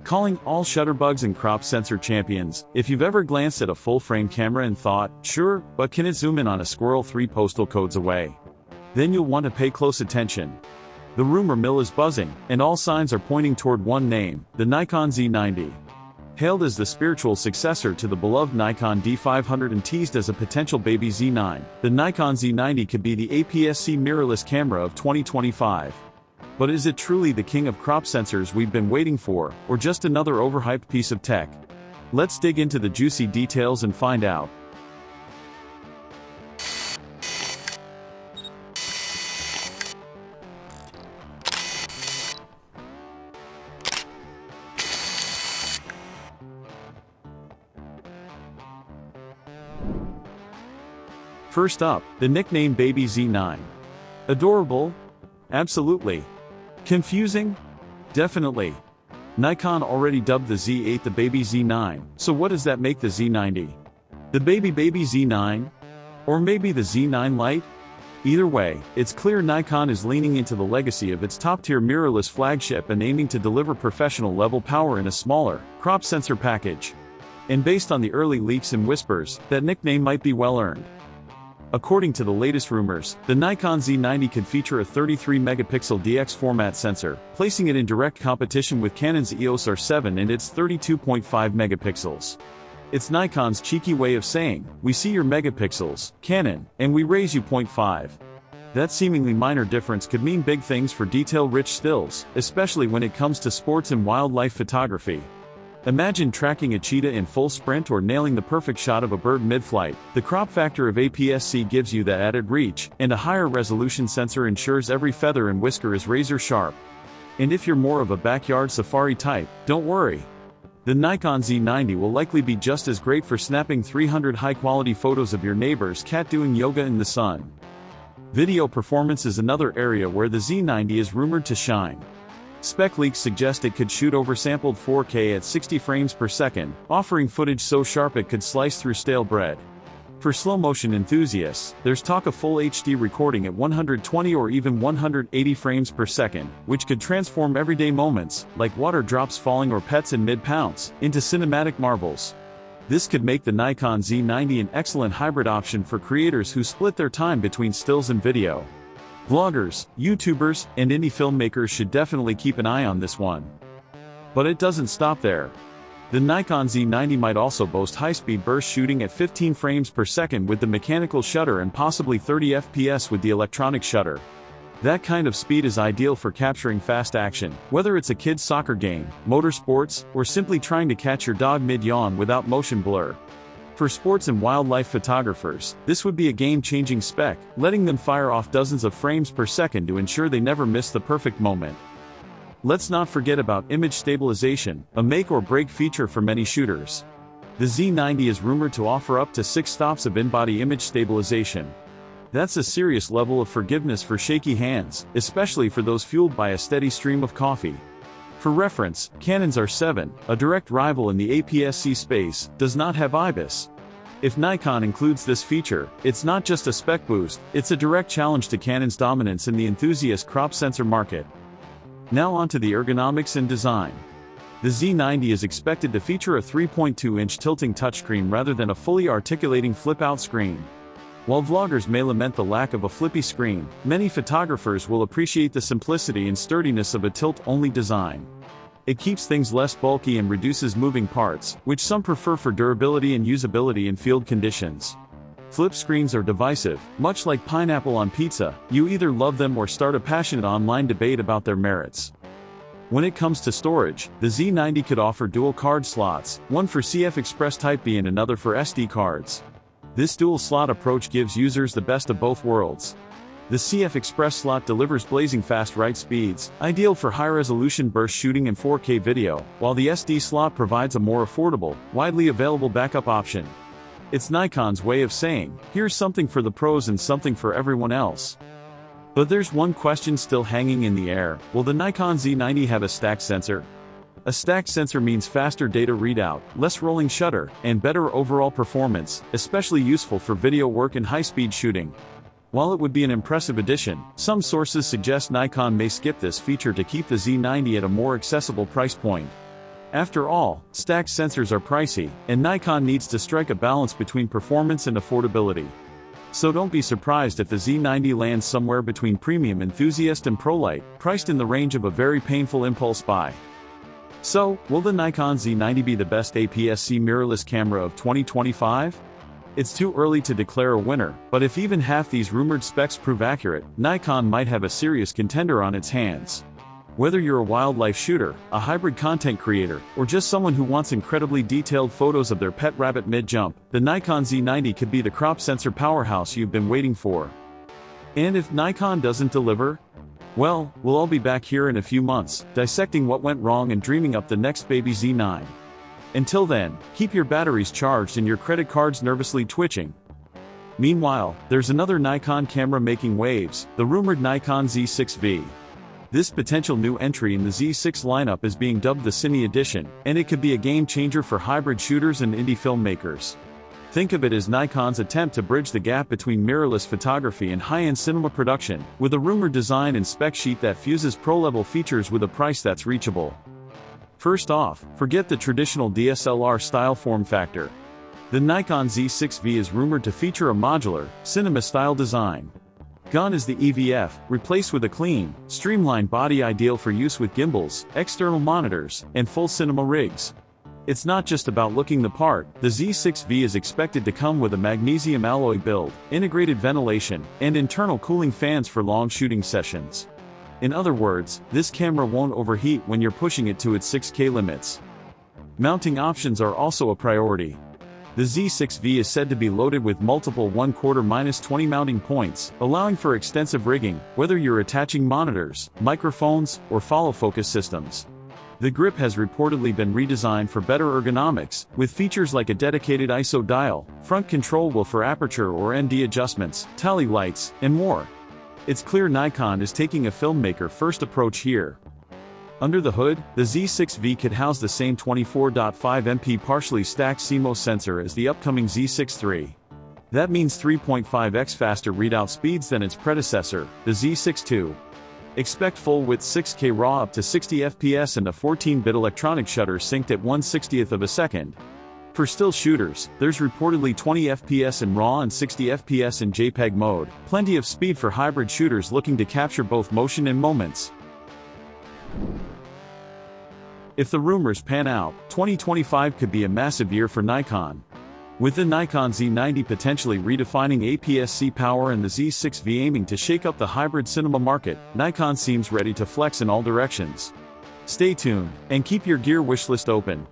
Calling all shutterbugs and crop sensor champions, if you've ever glanced at a full-frame camera and thought, sure, but can it zoom in on a squirrel 3 postal codes away? Then you'll want to pay close attention. The rumor mill is buzzing, and all signs are pointing toward one name, the Nikon Z90. Hailed as the spiritual successor to the beloved Nikon D500 and teased as a potential baby Z9, the Nikon Z90 could be the APS-C mirrorless camera of 2025. But is it truly the king of crop sensors we've been waiting for, or just another overhyped piece of tech? Let's dig into the juicy details and find out. First up, the nickname Baby Z9. Adorable? Absolutely. Confusing? Definitely. Nikon already dubbed the Z8 the Baby Z9, so what does that make the Z90? The Baby Z9? Or maybe the Z9 Lite? Either way, it's clear Nikon is leaning into the legacy of its top-tier mirrorless flagship and aiming to deliver professional-level power in a smaller, crop sensor package. And based on the early leaks and whispers, that nickname might be well-earned. According to the latest rumors, the Nikon Z90 could feature a 33-megapixel DX format sensor, placing it in direct competition with Canon's EOS R7 and its 32.5 megapixels. It's Nikon's cheeky way of saying, we see your megapixels, Canon, and we raise you 0.5. That seemingly minor difference could mean big things for detail-rich stills, especially when it comes to sports and wildlife photography. Imagine tracking a cheetah in full sprint or nailing the perfect shot of a bird mid-flight. The crop factor of APS-C gives you that added reach, and a higher resolution sensor ensures every feather and whisker is razor sharp. And if you're more of a backyard safari type, don't worry. The Nikon Z90 will likely be just as great for snapping 300 high-quality photos of your neighbor's cat doing yoga in the sun. Video performance is another area where the Z90 is rumored to shine. Spec leaks suggest it could shoot oversampled 4K at 60 frames per second, offering footage so sharp it could slice through stale bread. For slow-motion enthusiasts, there's talk of full HD recording at 120 or even 180 frames per second, which could transform everyday moments, like water drops falling or pets in mid-pounce, into cinematic marvels. This could make the Nikon Z90 an excellent hybrid option for creators who split their time between stills and video. Vloggers, YouTubers, and indie filmmakers should definitely keep an eye on this one. But it doesn't stop there. The Nikon Z90 might also boast high-speed burst shooting at 15 frames per second with the mechanical shutter and possibly 30 FPS with the electronic shutter. That kind of speed is ideal for capturing fast action, whether it's a kid's soccer game, motorsports, or simply trying to catch your dog mid-yawn without motion blur. For sports and wildlife photographers, this would be a game-changing spec, letting them fire off dozens of frames per second to ensure they never miss the perfect moment. Let's not forget about image stabilization, a make-or-break feature for many shooters. The Z90 is rumored to offer up to 6 stops of in-body image stabilization. That's a serious level of forgiveness for shaky hands, especially for those fueled by a steady stream of coffee. For reference, Canon's R7, a direct rival in the APS-C space, does not have IBIS. If Nikon includes this feature, it's not just a spec boost, it's a direct challenge to Canon's dominance in the enthusiast crop sensor market. Now onto the ergonomics and design. The Z90 is expected to feature a 3.2-inch tilting touchscreen rather than a fully articulating flip-out screen. While vloggers may lament the lack of a flippy screen, many photographers will appreciate the simplicity and sturdiness of a tilt-only design. It keeps things less bulky and reduces moving parts, which some prefer for durability and usability in field conditions. Flip screens are divisive, much like pineapple on pizza, you either love them or start a passionate online debate about their merits. When it comes to storage, the Z90 could offer dual card slots, one for CF Express Type B and another for SD cards. This dual-slot approach gives users the best of both worlds. The CF Express slot delivers blazing fast write speeds, ideal for high-resolution burst shooting and 4K video, while the SD slot provides a more affordable, widely available backup option. It's Nikon's way of saying, here's something for the pros and something for everyone else. But there's one question still hanging in the air: will the Nikon Z90 have a stacked sensor? A stacked sensor means faster data readout, less rolling shutter, and better overall performance, especially useful for video work and high-speed shooting. While it would be an impressive addition, some sources suggest Nikon may skip this feature to keep the Z90 at a more accessible price point. After all, stacked sensors are pricey, and Nikon needs to strike a balance between performance and affordability. So don't be surprised if the Z90 lands somewhere between premium enthusiast and ProLight, priced in the range of a very painful impulse buy. So, will the Nikon Z90 be the best APS-C mirrorless camera of 2025? It's too early to declare a winner, but if even half these rumored specs prove accurate, Nikon might have a serious contender on its hands. Whether you're a wildlife shooter, a hybrid content creator, or just someone who wants incredibly detailed photos of their pet rabbit mid-jump, the Nikon Z90 could be the crop sensor powerhouse you've been waiting for. And if Nikon doesn't deliver? Well, we'll all be back here in a few months, dissecting what went wrong and dreaming up the next baby Z9. Until then, keep your batteries charged and your credit cards nervously twitching. Meanwhile, there's another Nikon camera making waves, the rumored Nikon Z6V. This potential new entry in the Z6 lineup is being dubbed the Cine Edition, and it could be a game-changer for hybrid shooters and indie filmmakers. Think of it as Nikon's attempt to bridge the gap between mirrorless photography and high-end cinema production, with a rumored design and spec sheet that fuses pro-level features with a price that's reachable. First off, forget the traditional DSLR-style form factor. The Nikon Z6V is rumored to feature a modular, cinema-style design. Gone is the EVF, replaced with a clean, streamlined body ideal for use with gimbals, external monitors, and full cinema rigs. It's not just about looking the part, the Z6V is expected to come with a magnesium alloy build, integrated ventilation, and internal cooling fans for long shooting sessions. In other words, this camera won't overheat when you're pushing it to its 6K limits. Mounting options are also a priority. The Z6V is said to be loaded with multiple 1/4-20 mounting points, allowing for extensive rigging, whether you're attaching monitors, microphones, or follow focus systems. The grip has reportedly been redesigned for better ergonomics, with features like a dedicated ISO dial, front control wheel for aperture or ND adjustments, tally lights, and more. It's clear Nikon is taking a filmmaker-first approach here. Under the hood, the Z6V could house the same 24.5 MP partially stacked CMOS sensor as the upcoming Z6 III. That means 3.5x faster readout speeds than its predecessor, the Z6 II. Expect full-width 6K RAW up to 60 FPS and a 14-bit electronic shutter synced at 1/60th of a second. For still shooters, there's reportedly 20 FPS in RAW and 60 FPS in JPEG mode, plenty of speed for hybrid shooters looking to capture both motion and moments. If the rumors pan out, 2025 could be a massive year for Nikon. With the Nikon Z90 potentially redefining APS-C power and the Z6V aiming to shake up the hybrid cinema market, Nikon seems ready to flex in all directions. Stay tuned, and keep your gear wishlist open.